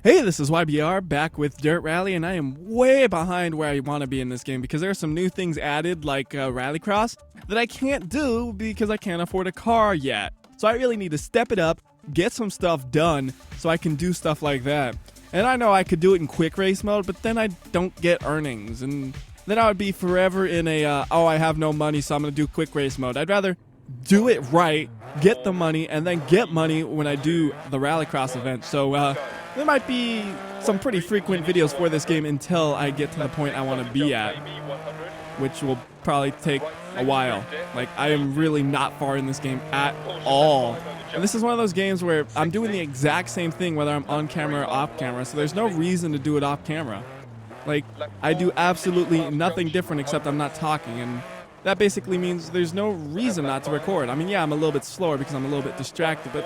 Hey, this is WhyBeAre back with Dirt Rally, and I am way behind where I want to be in this game because there are some new things added, like Rallycross, that I can't do because I can't afford a car yet. So I really need to step it up, get some stuff done, so I can do stuff like that. And I know I could do it in quick race mode, but then I don't get earnings, and then I would be forever in a, oh, I have no money, so I'm going to do quick race mode. I'd rather do it right, get the money, and then get money when I do the Rallycross event. So, there might be some pretty frequent videos for this game until I get to the point I want to be at, which will probably take a while. Like, I am really not far in this game at all. And this is one of those games where I'm doing the exact same thing whether I'm on camera or off camera, so there's no reason to do it off camera. Like, I do absolutely nothing different except I'm not talking, and that basically means there's no reason not to record. I mean, yeah, I'm a little bit slower because I'm a little bit distracted, but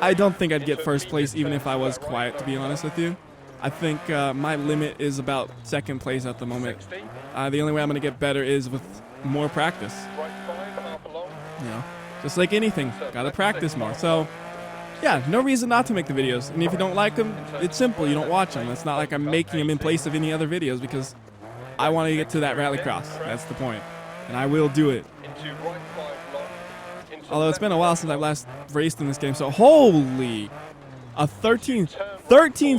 I don't think I'd get first place even if I was quiet, to be honest with you. I think my limit is about second place at the moment. The only way I'm going to get better is with more practice. You know, just like anything, gotta practice more. So, yeah, no reason not to make the videos. And if you don't like them, it's simple, you don't watch them. It's not like I'm making them in place of any other videos because I want to get to that Rallycross. That's the point. And I will do it. Although it's been a while since I've last raced in this game, so holy, a 13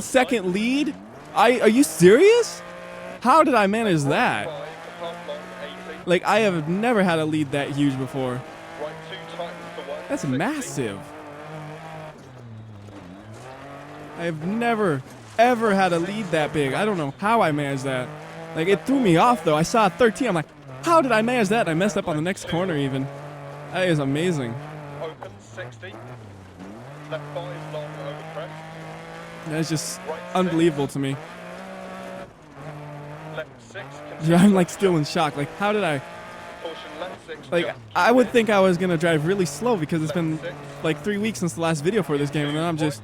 second lead? Are you serious? How did I manage that? Like, I have never had a lead that huge before. That's massive. I have never, ever had a lead that big. I don't know how I managed that. Like, it threw me off, though. I saw a 13. I'm like, how did I manage that? I messed up on the next corner, even. That is amazing. Open 60. Left 5 long over crest. That's just unbelievable to me. Left 6. Yeah, I'm like still in shock. Like, how did I? Caution left 6. Like, I would think I was gonna drive really slow because it's been like 3 weeks since the last video for this game, and then I'm just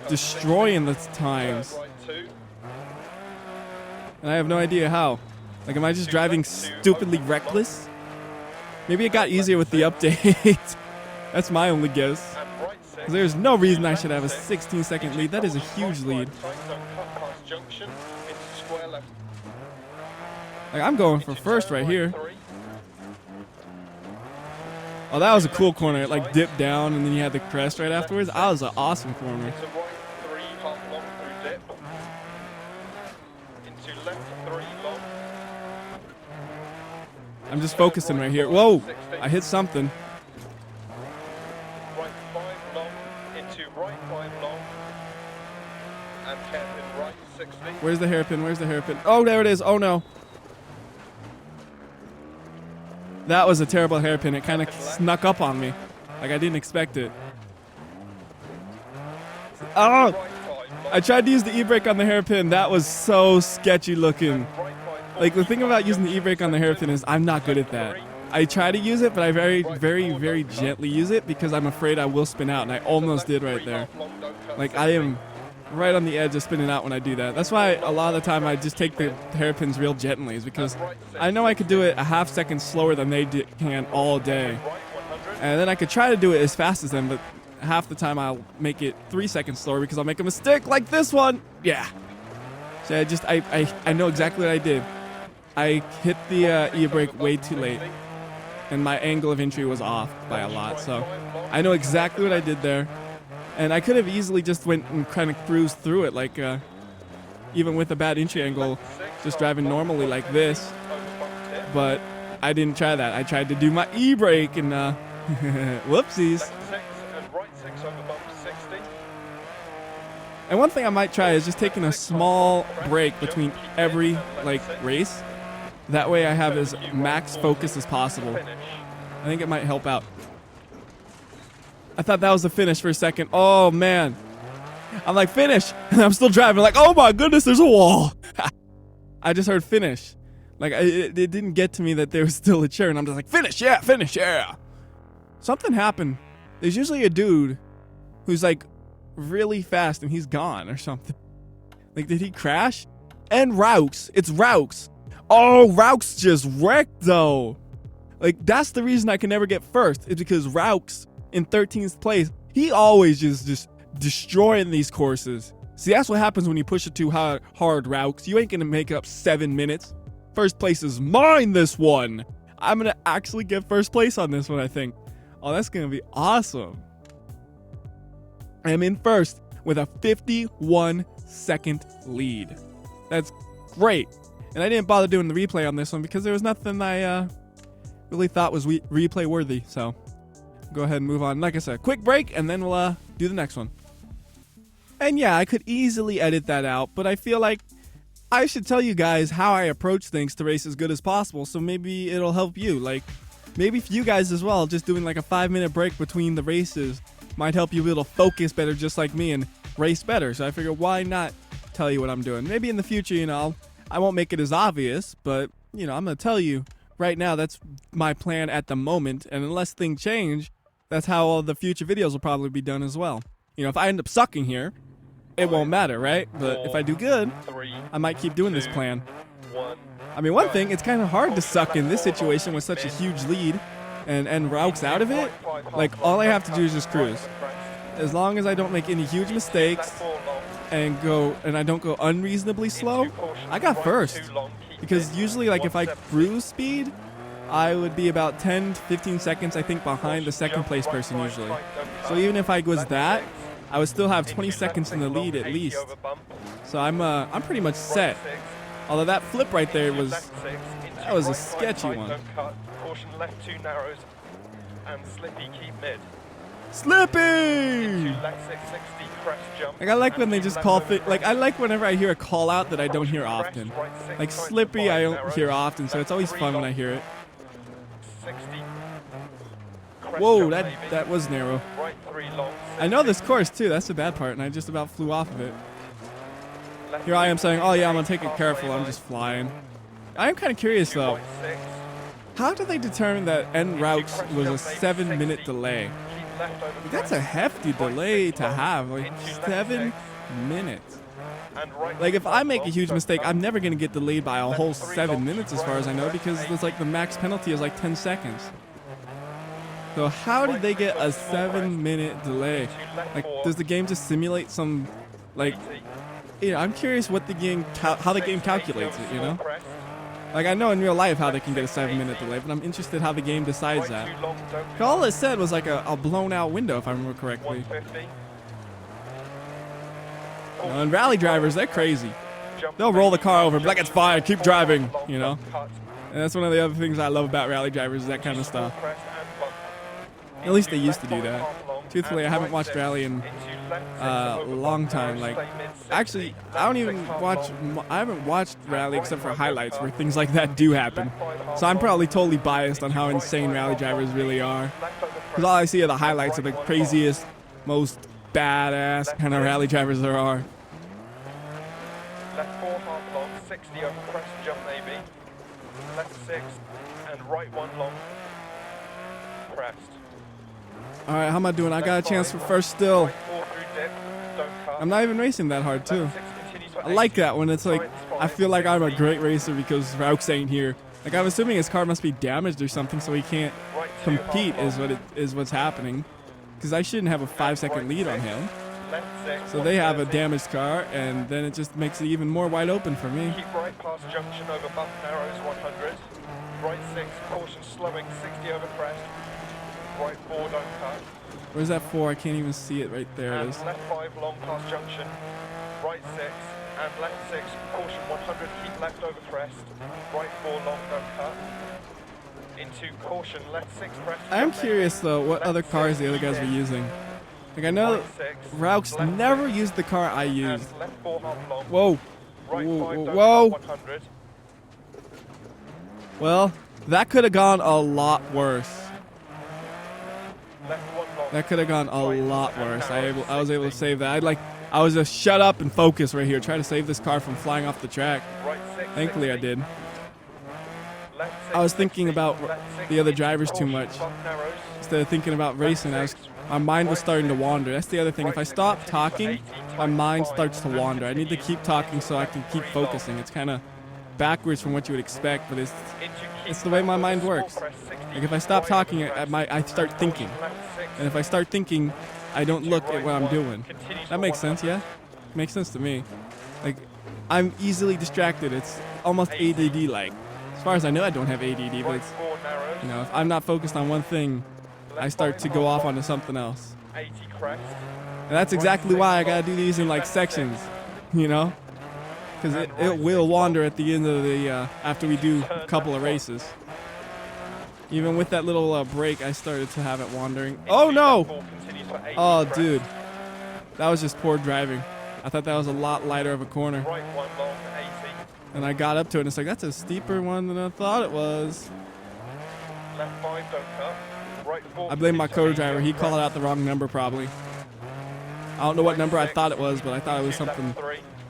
destroying the times. And I have no idea how. Like, am I just driving stupidly reckless? Maybe it got easier with the update. That's my only guess. There's no reason I should have a 16-second lead. That is a huge lead. Like, I'm going for first right here. Oh, that was a cool corner. It like dipped down and then you had the crest right afterwards. That was an awesome corner. I'm just focusing right here. Whoa! I hit something. Right 5 long into right 5 long and hairpin right 60. Where's the hairpin? Where's the hairpin? Oh, there it is. Oh no. That was a terrible hairpin. It kind of snuck up on me. Like, I didn't expect it. Oh! I tried to use the e-brake on the hairpin. That was so sketchy looking. Like, the thing about using the e-brake on the hairpin is I'm not good at that. I try to use it, but I very gently use it because I'm afraid I will spin out, and I almost did right there. Like, I am right on the edge of spinning out when I do that. That's why a lot of the time I just take the hairpins real gently, is because I know I could do it a half second slower than they can all day. And then I could try to do it as fast as them, but half the time I'll make it 3 seconds slower because I'll make a mistake like this one. Yeah. So I know exactly what I did. I hit the e-brake way too late, and my angle of entry was off by a lot, so I know exactly what I did there. And I could have easily just went and kind of cruised through it, like even with a bad entry angle, just driving normally like this, but I didn't try that. I tried to do my e-brake, and whoopsies. And one thing I might try is just taking a small break between every like race. That way I have as max focus as possible. I think it might help out. I thought that was the finish for a second. Oh man. I'm like, finish. And I'm still driving like, oh my goodness, there's a wall. I just heard finish. Like, it didn't get to me that there was still a chair, and I'm just like, finish, yeah, finish, yeah. Something happened. There's usually a dude who's like really fast and he's gone or something. Like, did he crash? And Raux. It's Raux. Oh, Raux just wrecked though. Like, that's the reason I can never get first. It's because Raux in 13th place, he always just destroying these courses. See, that's what happens when you push it too hard, Raux. You ain't gonna make up 7 minutes. First place is mine this one. I'm gonna actually get first place on this one, I think. Oh, that's gonna be awesome. I'm in first with a 51-second lead. That's great. And I didn't bother doing the replay on this one because there was nothing I really thought was replay worthy. So go ahead and move on. Like I said, quick break and then we'll do the next one. And yeah, I could easily edit that out, but I feel like I should tell you guys how I approach things to race as good as possible, so maybe it'll help you. Like, maybe for you guys as well, just doing like a 5-minute break between the races might help you be able to focus better just like me and race better. So I figured, why not tell you what I'm doing? Maybe in the future, you know, I won't make it as obvious, but, you know, I'm going to tell you right now that's my plan at the moment, and unless things change, that's how all the future videos will probably be done as well. You know, if I end up sucking here, it won't matter, right? But if I do good, I might keep doing this plan. I mean, one thing, it's kind of hard to suck in this situation with such a huge lead and Raux out of it. Like, all I have to do is just cruise. As long as I don't make any huge mistakes and I don't go unreasonably slow, I got first. Because usually, like, if I cruise speed, I would be about 10 to 15 seconds, I think, behind the second place person usually. So even if I was that, I would still have 20 seconds in the lead at least. So I'm pretty much set. Although that flip right there was a sketchy one. Caution left 2 narrows and Slippy keep mid. Slippy! Left 660 crest jump. Like, I like when they just call like, I like whenever I hear a call out that I don't hear often. Like Slippy I don't hear often, so it's always fun when I hear it. 60. Whoa, that was narrow. Right 3 long. I know this course too, that's the bad part, and I just about flew off of it. Here I am saying, oh yeah, I'm gonna take it careful, I'm just flying. I am kind of curious though. How did they determine that en route was a 7-minute delay? That's a hefty delay to have, like 7 minutes. Like, if I make a huge mistake, I'm never gonna get delayed by a whole 7 minutes as far as I know, because there's like the max penalty is like 10 seconds. So how did they get a 7-minute delay? Like, does the game just simulate some, like, you know, I'm curious what the game, how the game calculates it, you know? Like, I know in real life how they can get a 7-minute delay, but I'm interested how the game decides that. All it said was like a blown out window, if I remember correctly. And rally drivers, they're crazy. They'll roll the car over, but like, it's fine, keep driving, you know? And that's one of the other things I love about rally drivers, is that kind of stuff. At least they used to do that. Truthfully, I haven't watched rally in a long time. Like, actually, I haven't watched rally except for highlights where things like that do happen. So I'm probably totally biased on how insane rally drivers really are. Because all I see are the highlights of the craziest, most badass kind of rally drivers there are. Left 4 half long, 60 over crest jump maybe. Left 6 and right 1 long. Crest. Alright, how am I doing? I got a chance for first still. I'm not even racing that hard too. I like that when it's like, I feel like I'm a great racer because Raux ain't here. Like, I'm assuming his car must be damaged or something so he can't compete is what's happening. Because I shouldn't have a 5-second lead on him. So they have a damaged car, and then it just makes it even more wide open for me. Keep right past junction over bump narrows 100. Right 6, caution slowing 60 over crest. Right 4 don't cut. Where's that 4? I can't even see it right there. It is. Left 5 long past junction. Right 6 and left 6, caution 100, keep left over crest. Right 4 long don't cut. Into caution, left 6 crest. I am curious though what other cars the other guys were using. Like, I know Raux never used the car I used. Whoa. Whoa. Well, that could have gone a lot worse. That could have gone a lot worse. I was able to save that. I was just shut up and focus right here, try to save this car from flying off the track. Thankfully I did. I was thinking about the other drivers too much. Instead of thinking about racing, my mind was starting to wander. That's the other thing. If I stop talking, my mind starts to wander. I need to keep talking so I can keep focusing. It's kind of backwards from what you would expect, but it's the way my mind works. Like, if I stop talking, I start thinking. And if I start thinking, I don't look at what I'm doing. That makes sense, yeah? Makes sense to me. Like, I'm easily distracted. It's almost ADD-like. As far as I know, I don't have ADD, but Right it's, 4 narrows. you know, if I'm not focused on one thing, I start to go off onto something else. 80 crest. And that's exactly why I gotta do these in like sections, you know? Because it will wander at the end of the, after we do a couple of races. Even with that little break, I started to have it wandering. Oh no! Oh dude. That was just poor driving. I thought that was a lot lighter of a corner. Right 1 long, 80. And I got up to it and it's like, that's a steeper one than I thought it was. Left 5, don't cut. Right 4. I blame my co-driver. He called out the wrong number probably. I don't know what number I thought it was, but I thought it was something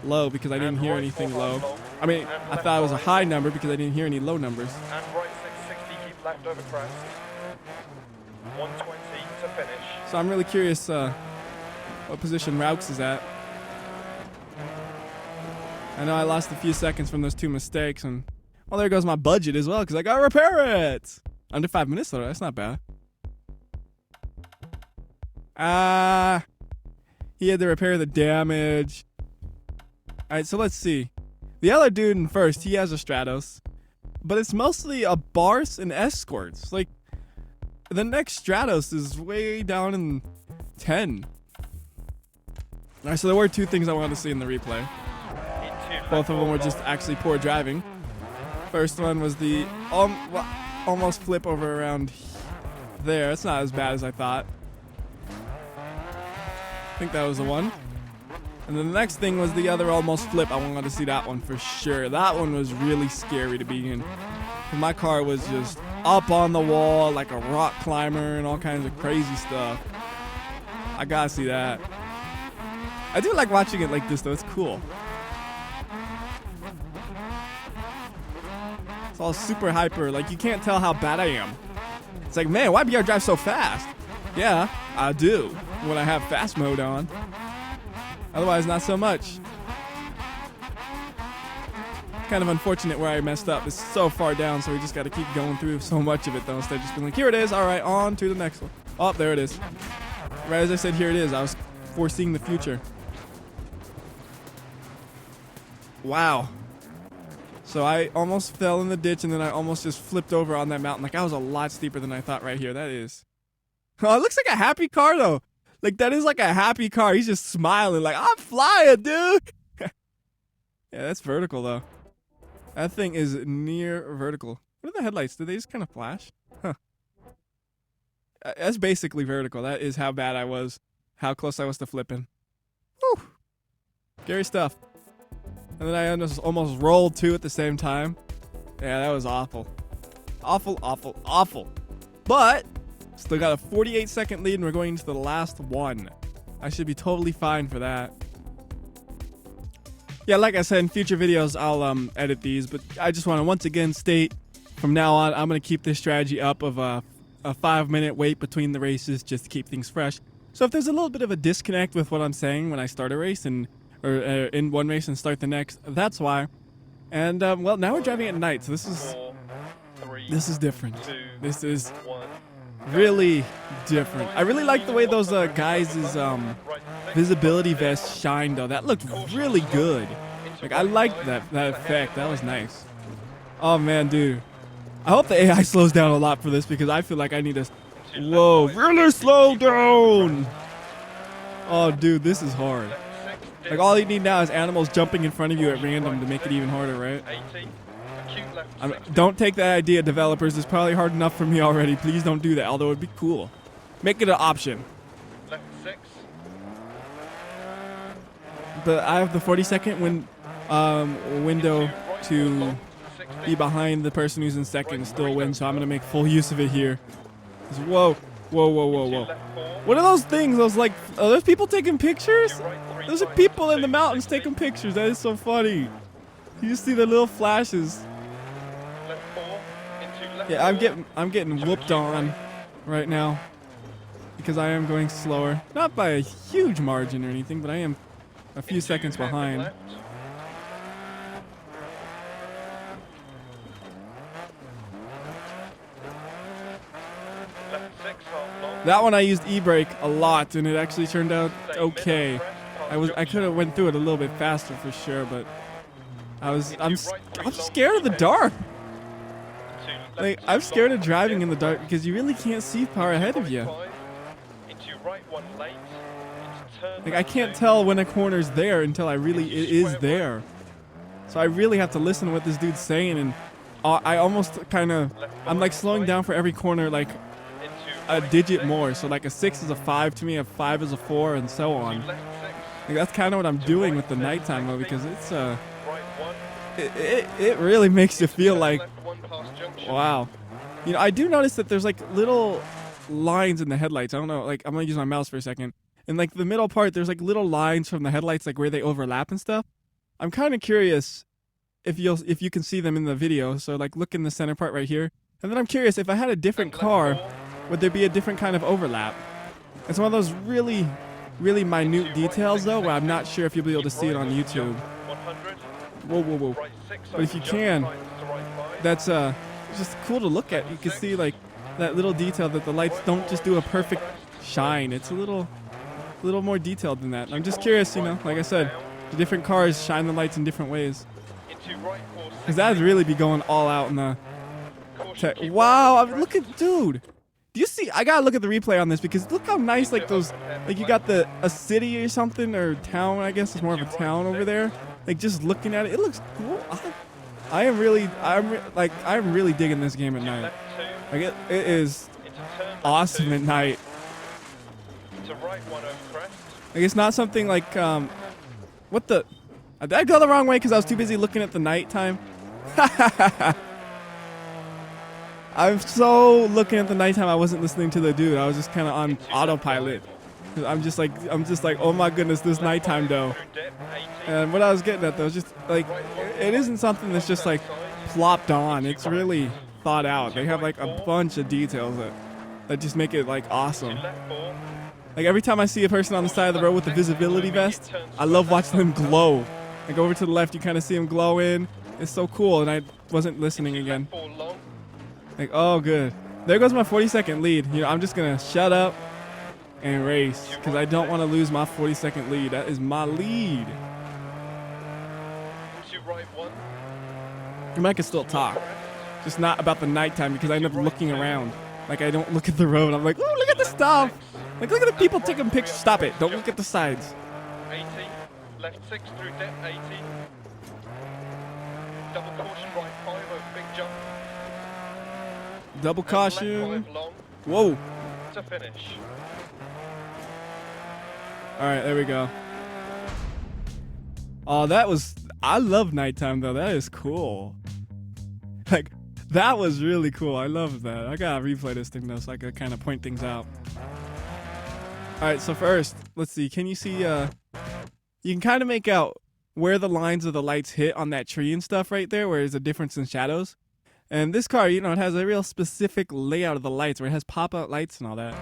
low because I didn't hear anything low. I mean, I thought it was a high number because I didn't hear any low numbers. And right 660, keep left over crest. 120 to finish. So I'm really curious what position Raux is at. I know I lost a few seconds from those 2 mistakes, and well, there goes my budget as well because I gotta repair it. Under 5 minutes though, that's not bad. He had to repair the damage. Alright, so let's see. The other dude in first, he has a Stratos, but it's mostly a Barse and Escorts. Like, the next Stratos is way down in 10. Alright, so there were 2 things I wanted to see in the replay. Both of them were just actually poor driving. First one was the almost flip over around there. It's not as bad as I thought. I think that was the one. And then the next thing was the other almost flip. I wanted to see that one for sure. That one was really scary to be in. My car was just up on the wall like a rock climber and all kinds of crazy stuff. I gotta see that. I do like watching it like this though. It's cool. It's all super hyper. Like, you can't tell how bad I am. It's like, man, WhyBeAre drives so fast. Yeah, I do when I have fast mode on. Otherwise, not so much. Kind of unfortunate where I messed up. It's so far down, so we just got to keep going through so much of it, though, instead of just being like, here it is. All right, on to the next one. Oh, there it is. Right as I said, here it is. I was foreseeing the future. Wow. So I almost fell in the ditch, and then I almost just flipped over on that mountain. Like, I was a lot steeper than I thought right here. That is. Oh, it looks like a happy car, though. Like, that is like a happy car. He's just smiling like, I'm flying, dude. Yeah, that's vertical, though. That thing is near vertical. What are the headlights? Did they just kind of flash? Huh. That's basically vertical. That is how bad I was. How close I was to flipping. Whew. Scary stuff. And then I almost rolled 2 at the same time. Yeah, that was awful. Awful, awful, awful. But still got a 48-second lead, and we're going into the last one. I should be totally fine for that. Yeah, like I said, in future videos, I'll edit these, but I just want to once again state, from now on, I'm going to keep this strategy up of a 5-minute wait between the races just to keep things fresh. So if there's a little bit of a disconnect with what I'm saying when I start a race or in one race and start the next, that's why. And well, now we're driving at night, so this is different. This is really different. I really like the way those guys' visibility vests shine, though. That looked really good. Like, I liked that effect. That was nice. Oh man, dude. I hope the AI slows down a lot for this, because I feel like I need to. Whoa, really slow down. Oh, dude, this is hard. Like, all you need now is animals jumping in front of you at random to make it even harder, right? Don't take that idea, developers. It's probably hard enough for me already. Please don't do that, although it'd be cool. Make it an option. Left 6. But I have the 40-second window to be behind the person who's in second and still win, so I'm going to make full use of it here. Whoa, whoa, whoa, whoa, whoa. What are those things? Those, like, are those people taking pictures? Those are people in the mountains taking pictures. That is so funny. You just see the little flashes. Yeah, I'm getting whooped on right now because I am going slower. Not by a huge margin or anything, but I am a few seconds behind. Left 6, half long. That one I used e-brake a lot, and it actually turned out okay. I could have went through it a little bit faster for sure, but I'm scared of the dark. Like, I'm scared of driving in the dark because you really can't see far ahead of you. Like, I can't tell when a corner's there until it is there. So I really have to listen to what this dude's saying, and I almost I'm like slowing down for every corner like a digit more. So like a 6 is a 5 to me, a 5 is a 4, and so on. Like, that's kind of what I'm doing with the nighttime mode, because it's it really makes you feel like, wow. You know, I do notice that there's like little lines in the headlights. I don't know, like, I'm gonna use my mouse for a second. And like the middle part, there's like little lines from the headlights, like where they overlap and stuff. I'm kind of curious if you can see them in the video. So like, look in the center part right here. And then I'm curious, if I had a different car, would there be a different kind of overlap? It's one of those really, really minute details though, where I'm not sure if you'll be able to see it on YouTube. Whoa, whoa, whoa. But if you can, that's just cool to look at. You can see like that little detail that the lights don't just do a perfect shine. It's a little more detailed than that. And I'm just curious, you know, like I said, the different cars shine the lights in different ways. Because that would really be going all out in the wow, look at, dude. Do you see? I gotta look at the replay on this, because look how nice, like those, like you got a city or something, or town, I guess it's more of a town over there. Like, just looking at it, it looks cool. I'm really digging this game at night. Like, it is awesome at night. Like, it's not something like, what the? Did I go the wrong way because I was too busy looking at the nighttime? I'm so looking at the nighttime, I wasn't listening to the dude. I was just kind of on autopilot. I'm just like, oh my goodness, this nighttime though. And what I was getting at though is just like, it isn't something that's just like plopped on. It's really thought out. They have like a bunch of details that just make it like awesome. Like, every time I see a person on the side of the road with a visibility vest, I love watching them glow. Like, over to the left, you kind of see them glow in. It's so cool, and I wasn't listening again. Like, oh, good. There goes my 40-second lead. You know, I'm just going to shut up and race, because I don't want to lose my 40-second lead. That is my lead. I mean, I can still talk, just not about the nighttime, because I end up looking around. Like, I don't look at the road. I'm like, oh, look at the stuff. Like, look at the people taking pictures. Stop it. Don't look at the sides. 80, left 6 through depth 80. Double caution, right 5 over big jump. Double caution. Whoa. To finish. All right, there we go. Oh, I love nighttime though. That is cool. Like, that was really cool. I love that. I gotta replay this thing though, so I could kind of point things out. All right, so first, let's see. Can you see? You can kind of make out where the lines of the lights hit on that tree and stuff right there, where there's a difference in shadows. And this car, you know, it has a real specific layout of the lights, where it has pop-out lights and all that.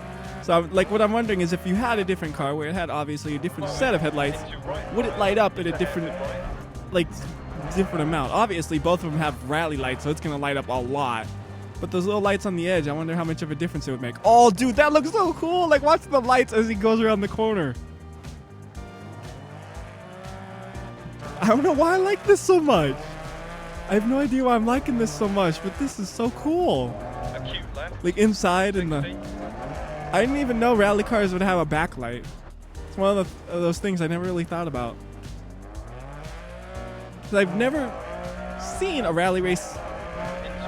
So, like, what I'm wondering is, if you had a different car where it had obviously a different set of headlights, would it light up at a different amount? Obviously, both of them have rally lights, so it's gonna light up a lot. But those little lights on the edge, I wonder how much of a difference it would make. Oh, dude, that looks so cool! Like, watch the lights as he goes around the corner. I don't know why I like this so much. I have no idea why I'm liking this so much, but this is so cool. Like, inside and I didn't even know rally cars would have a backlight. It's one of those things I never really thought about. 'Cause I've never seen a rally race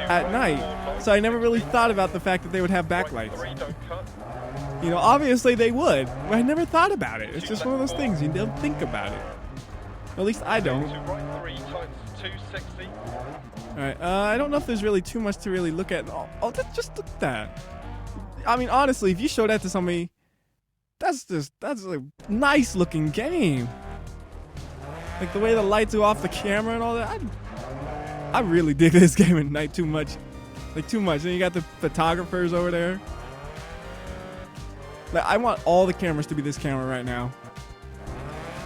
at night, so I never really thought about the fact that they would have backlights. You know, obviously they would, but I never thought about it. It's just one of those things, you don't think about it. At least I don't. Alright, I don't know if there's really too much to really look at. Oh, just look at that. I mean, honestly, if you show that to somebody, that's a nice looking game. Like, the way the lights go off the camera and all that, I really dig this game at night too much. Like, too much. And you got the photographers over there. Like, I want all the cameras to be this camera right now,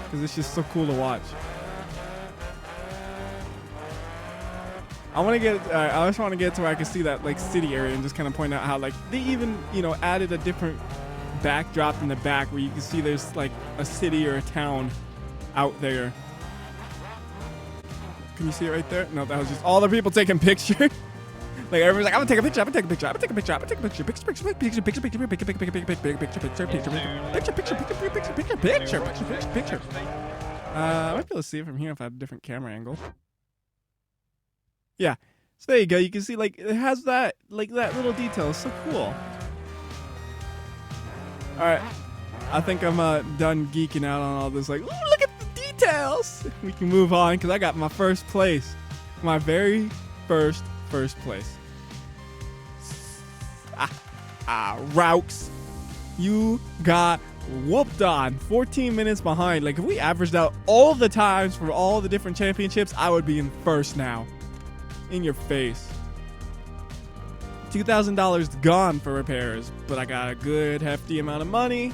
because it's just so cool to watch. I just want to get to where I can see that, like, city area and just kind of point out how, like, they even, you know, added a different backdrop in the back where you can see there's, like, a city or a town out there. Can you see it right there? No, that was just all the people taking pictures. Like everyone's like, I'm gonna take a picture, I'm gonna take a picture, I'm gonna take a picture, I'm gonna take a picture, picture, picture, picture, picture, picture, picture, picture, picture, picture, picture, picture. I might be able to see it from here if I have a different camera angle. Yeah. So there you go. You can see like it has that like that little detail. It's so cool. Alright. I think I'm done geeking out on all this. Like, ooh, look at the details. We can move on because I got my first place. My very first place. Raux. You got whooped on. 14 minutes behind. Like, if we averaged out all the times for all the different championships, I would be in first now. In your face. $2,000 gone for repairs, but I got a good hefty amount of money.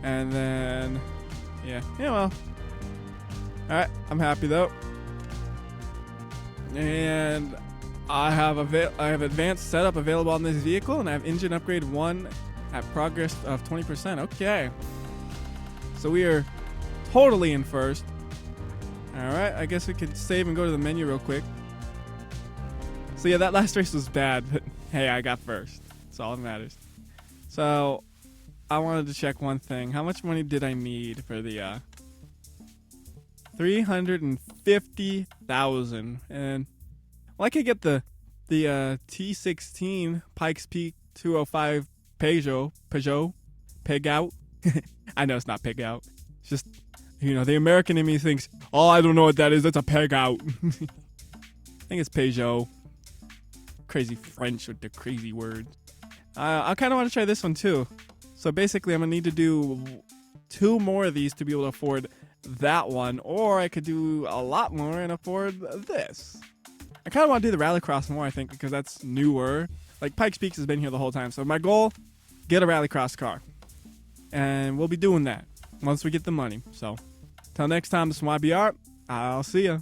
And then, yeah, well. Alright, I'm happy though. And I have advanced setup available on this vehicle, and I have engine upgrade 1 at progress of 20%. Okay. So we are totally in first. Alright, I guess we could save and go to the menu real quick. So yeah, that last race was bad, but hey, I got first. That's all that matters. So I wanted to check one thing. How much money did I need for the 350,000? And well, I could get the T16 Pikes Peak 205 Peugeot pig out. I know it's not pig out. It's just, the American in me thinks, oh, I don't know what that is. That's a peg out. I think it's Peugeot. Crazy French with the crazy words. I kind of want to try this one too. So basically, I'm going to need to do 2 more of these to be able to afford that one. Or I could do a lot more and afford this. I kind of want to do the Rallycross more, I think, because that's newer. Like, Pikes Peak has been here the whole time. So my goal, get a Rallycross car. And we'll be doing that once we get the money. So, till next time, this is WhyBeAre. I'll see ya.